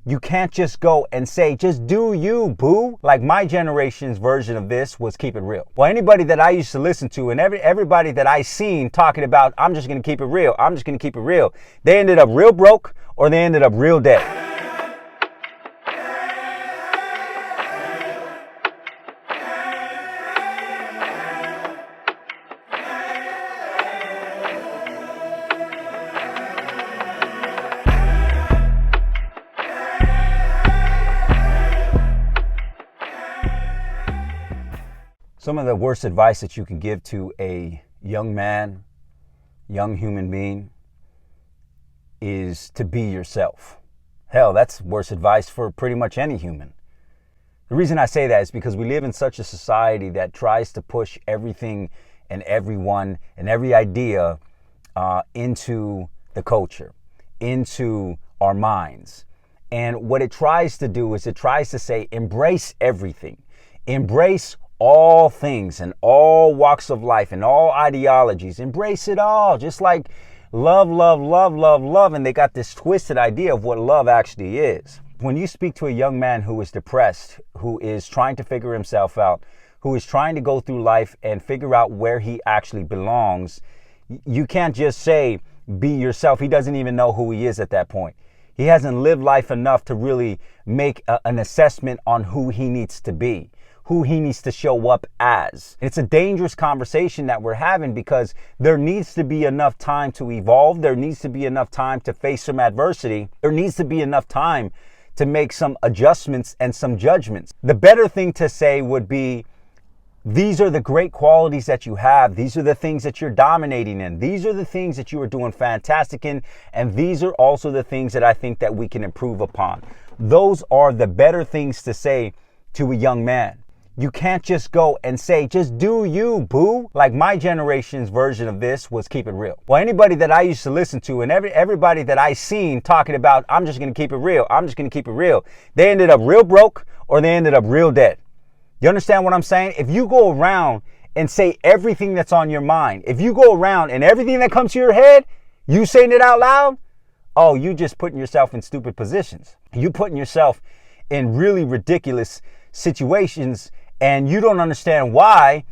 You can't just go and say, just do you, boo. Like my generation's version of this was keep it real. Well, anybody that I used to listen to and everybody that I seen talking about, I'm just going to keep it real, I'm just going to keep it real, they ended up real broke or they ended up real dead. Some of the worst advice that you can give to a young man, young human being, is to be yourself. Hell, that's worse advice for pretty much any human. The reason I say that is because we live in such a society that tries to push everything and everyone and every idea into the culture, into our minds. And what it tries to do is it tries to say, embrace everything. Embrace all things and all walks of life and all ideologies. Embrace it all. Just like love, love, love, love, love. And they got this twisted idea of what love actually is. When you speak to a young man who is depressed, who is trying to figure himself out, who is trying to go through life and figure out where he actually belongs, you can't just say, be yourself. He doesn't even know who he is at that point. He hasn't lived life enough to really make an assessment on who he needs to be, who he needs to show up as. It's a dangerous conversation that we're having because there needs to be enough time to evolve. There needs to be enough time to face some adversity. There needs to be enough time to make some adjustments and some judgments. The better thing to say would be, these are the great qualities that you have. These are the things that you're dominating in. These are the things that you are doing fantastic in. And these are also the things that I think that we can improve upon. Those are the better things to say to a young man. You can't just go and say, just do you, boo. Like my generation's version of this was keep it real. Well, anybody that I used to listen to and everybody that I seen talking about, I'm just going to keep it real, I'm just going to keep it real, they ended up real broke or they ended up real dead. You understand what I'm saying? If you go around and say everything that's on your mind, if you go around and everything that comes to your head, you saying it out loud, oh, you just putting yourself in stupid positions. You putting yourself in really ridiculous situations. And you don't understand why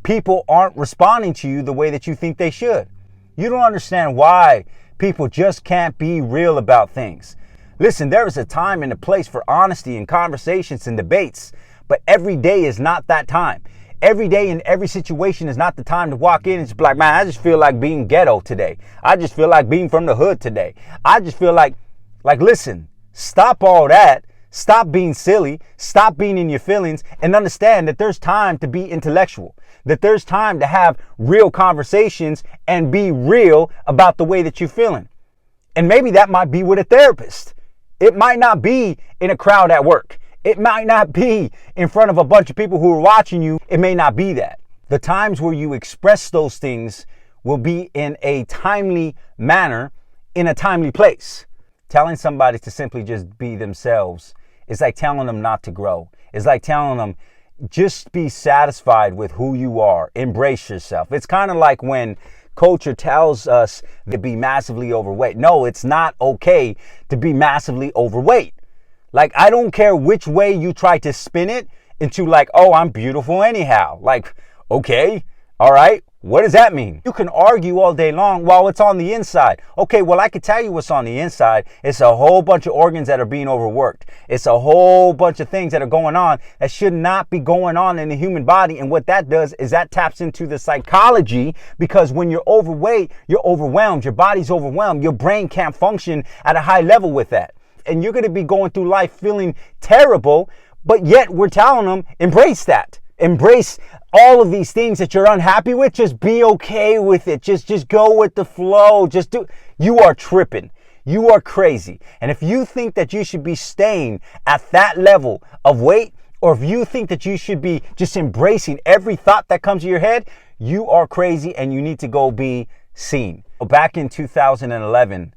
people aren't responding to you the way that you think they should. You don't understand why people just can't be real about things. Listen, there is a time and a place for honesty and conversations and debates, but every day is not that time. Every day in every situation is not the time to walk in and just be like, man, I just feel like being ghetto today. I just feel like being from the hood today. I just feel like listen, stop all that. Stop being silly, stop being in your feelings, and understand that there's time to be intellectual, that there's time to have real conversations and be real about the way that you're feeling. And maybe that might be with a therapist. It might not be in a crowd at work. It might not be in front of a bunch of people who are watching you. It may not be that. The times where you express those things will be in a timely manner, in a timely place. Telling somebody to simply just be themselves is like telling them not to grow. It's like telling them, just be satisfied with who you are. Embrace yourself. It's kind of like when culture tells us to be massively overweight. No, it's not okay to be massively overweight. Like, I don't care which way you try to spin it into like, oh, I'm beautiful anyhow. Like, okay, all right. What does that mean? You can argue all day long while it's on the inside. Okay, well, I can tell you what's on the inside. It's a whole bunch of organs that are being overworked. It's a whole bunch of things that are going on that should not be going on in the human body. And what that does is that taps into the psychology, because when you're overweight, you're overwhelmed. Your body's overwhelmed. Your brain can't function at a high level with that. And you're going to be going through life feeling terrible, but yet we're telling them, embrace that. Embrace all of these things that you're unhappy with. Just be okay with it. Just go with the flow. Just do. You are tripping. You are crazy. And if you think that you should be staying at that level of weight, or if you think that you should be just embracing every thought that comes to your head, you are crazy and you need to go be seen. Back in 2011,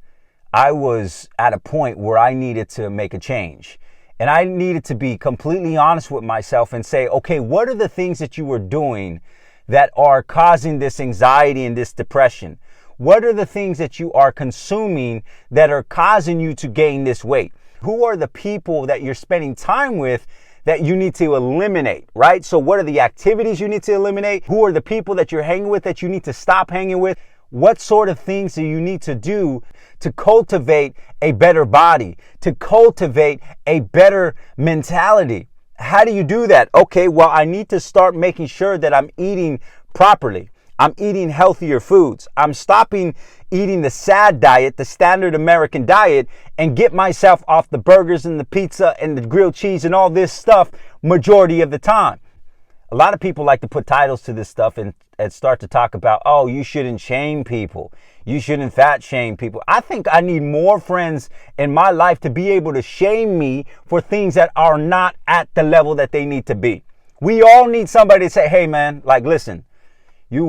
I was at a point where I needed to make a change. And I needed to be completely honest with myself and say, okay, what are the things that you are doing that are causing this anxiety and this depression? What are the things that you are consuming that are causing you to gain this weight? Who are the people that you're spending time with that you need to eliminate, right? So what are the activities you need to eliminate? Who are the people that you're hanging with that you need to stop hanging with? What sort of things do you need to do to cultivate a better body, to cultivate a better mentality? How do you do that? Okay, well, I need to start making sure that I'm eating properly. I'm eating healthier foods. I'm stopping eating the SAD diet, the standard American diet, and get myself off the burgers and the pizza and the grilled cheese and all this stuff majority of the time. A lot of people like to put titles to this stuff and start to talk about, oh, you shouldn't shame people. You shouldn't fat shame people. I think I need more friends in my life to be able to shame me for things that are not at the level that they need to be. We all need somebody to say, hey man, like, listen, you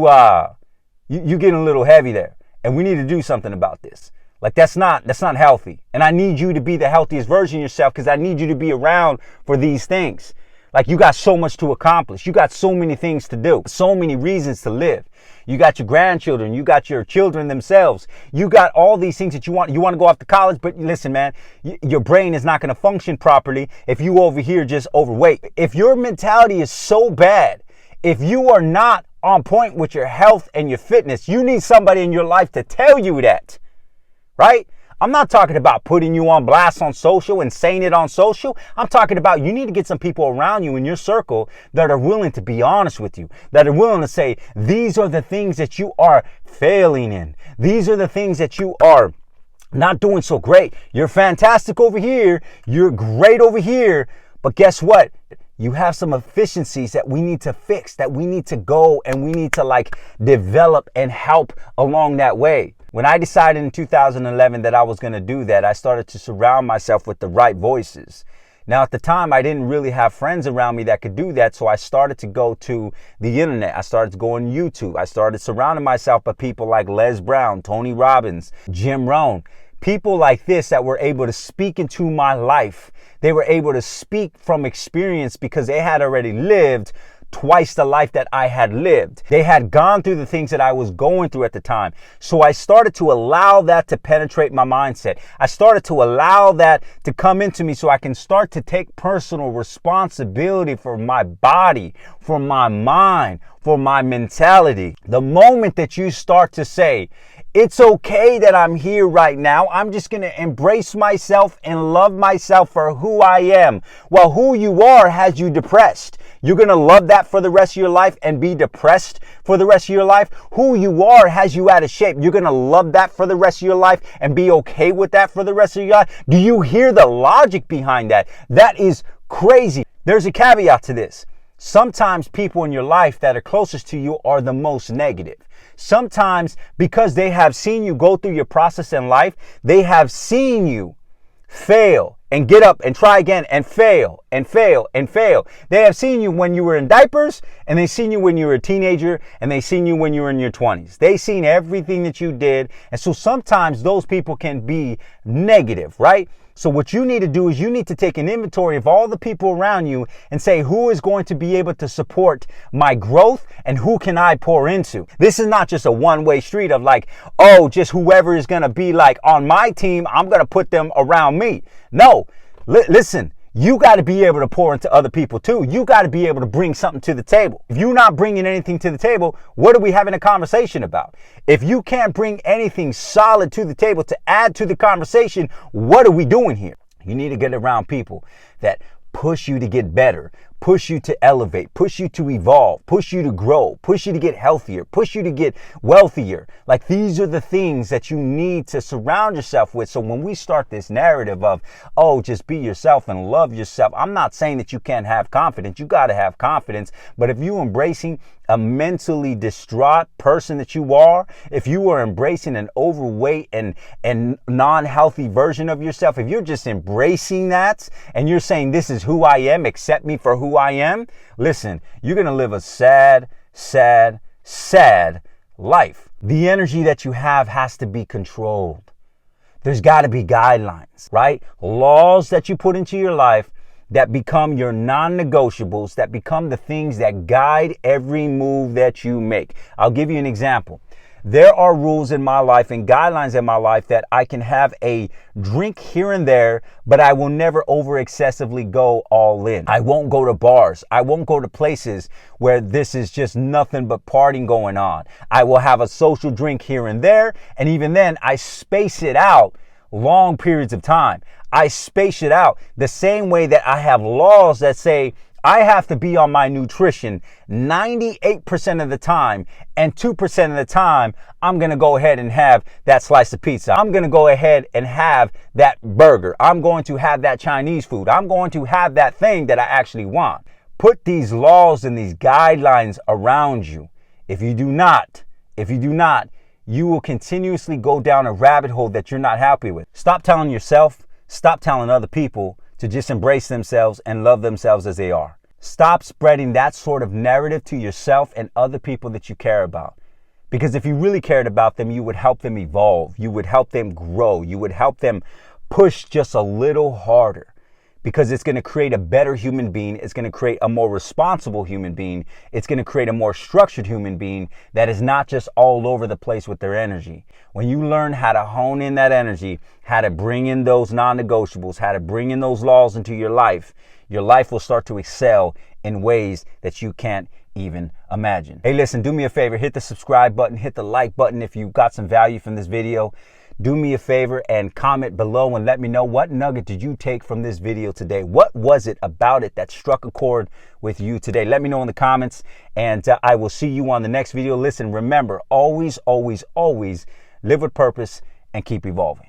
getting a little heavy there and we need to do something about this. Like that's not healthy. And I need you to be the healthiest version of yourself because I need you to be around for these things. Like you got so much to accomplish. You got so many things to do, so many reasons to live. You got your grandchildren, you got your children themselves. You got all these things that you want. You want to go off to college, but listen, man, your brain is not going to function properly if you over here just overweight. If your mentality is so bad, if you are not on point with your health and your fitness, you need somebody in your life to tell you that, right? I'm not talking about putting you on blast on social and saying it on social. I'm talking about you need to get some people around you in your circle that are willing to be honest with you, that are willing to say, these are the things that you are failing in. These are the things that you are not doing so great. You're fantastic over here. You're great over here. But guess what? You have some efficiencies that we need to fix, that we need to go and we need to like develop and help along that way. When I decided in 2011 that I was going to do that, I started to surround myself with the right voices. Now, at the time, I didn't really have friends around me that could do that, so I started to go to the internet. I started to go on YouTube. I started surrounding myself with people like Les Brown, Tony Robbins, Jim Rohn, people like this that were able to speak into my life. They were able to speak from experience because they had already lived twice the life that I had lived. They had gone through the things that I was going through at the time. So I started to allow that to penetrate my mindset. I started to allow that to come into me so I can start to take personal responsibility for my body, for my mind, for my mentality. The moment that you start to say, it's okay that I'm here right now. I'm just going to embrace myself and love myself for who I am. Well, who you are has you depressed. You're going to love that for the rest of your life and be depressed for the rest of your life. Who you are has you out of shape. You're going to love that for the rest of your life and be okay with that for the rest of your life. Do you hear the logic behind that? That is crazy. There's a caveat to this. Sometimes people in your life that are closest to you are the most negative. Sometimes because they have seen you go through your process in life, they have seen you fail and get up and try again and fail and fail and fail. They have seen you when you were in diapers, and they've seen you when you were a teenager, and they've seen you when you were in your 20s. They've seen everything that you did. And so sometimes those people can be negative, right? So what you need to do is you need to take an inventory of all the people around you and say, who is going to be able to support my growth and who can I pour into? This is not just a one-way street of like, oh, just whoever is going to be like on my team, I'm going to put them around me. No, listen. You got to be able to pour into other people too. You got to be able to bring something to the table. If you're not bringing anything to the table, what are we having a conversation about? If you can't bring anything solid to the table to add to the conversation, what are we doing here? You need to get around people that push you to get better, push you to elevate, push you to evolve, push you to grow, push you to get healthier, push you to get wealthier. Like these are the things that you need to surround yourself with. So when we start this narrative of, oh, just be yourself and love yourself, I'm not saying that you can't have confidence. You got to have confidence. But if you're embracing a mentally distraught person that you are, if you are embracing an overweight and non-healthy version of yourself, if you're just embracing that and you're saying, this is who I am, accept me for who I am, listen, you're going to live a sad, sad, sad life. The energy that you have has to be controlled. There's got to be guidelines, right? Laws that you put into your life that become your non-negotiables, that become the things that guide every move that you make. I'll give you an example. There are rules in my life and guidelines in my life that I can have a drink here and there, but I will never over excessively go all in. I won't go to bars. I won't go to places where this is just nothing but partying going on. I will have a social drink here and there, and even then I space it out long periods of time. I space it out the same way that I have laws that say I have to be on my nutrition 98% of the time, and 2% of the time, I'm going to go ahead and have that slice of pizza. I'm going to go ahead and have that burger. I'm going to have that Chinese food. I'm going to have that thing that I actually want. Put these laws and these guidelines around you. If you do not, you will continuously go down a rabbit hole that you're not happy with. Stop telling yourself, stop telling other people to just embrace themselves and love themselves as they are. Stop spreading that sort of narrative to yourself and other people that you care about. Because if you really cared about them, you would help them evolve. You would help them grow. You would help them push just a little harder. Because it's going to create a better human being. It's going to create a more responsible human being. It's going to create a more structured human being that is not just all over the place with their energy. When you learn how to hone in that energy, how to bring in those non-negotiables, how to bring in those laws into your life will start to excel in ways that you can't even imagine. Hey, listen, do me a favor. Hit the subscribe button. Hit the like button if you got some value from this video. Do me a favor and comment below and let me know, what nugget did you take from this video today? What was it about it that struck a chord with you today? Let me know in the comments, and I will see you on the next video. Listen, remember, always, always, always live with purpose and keep evolving.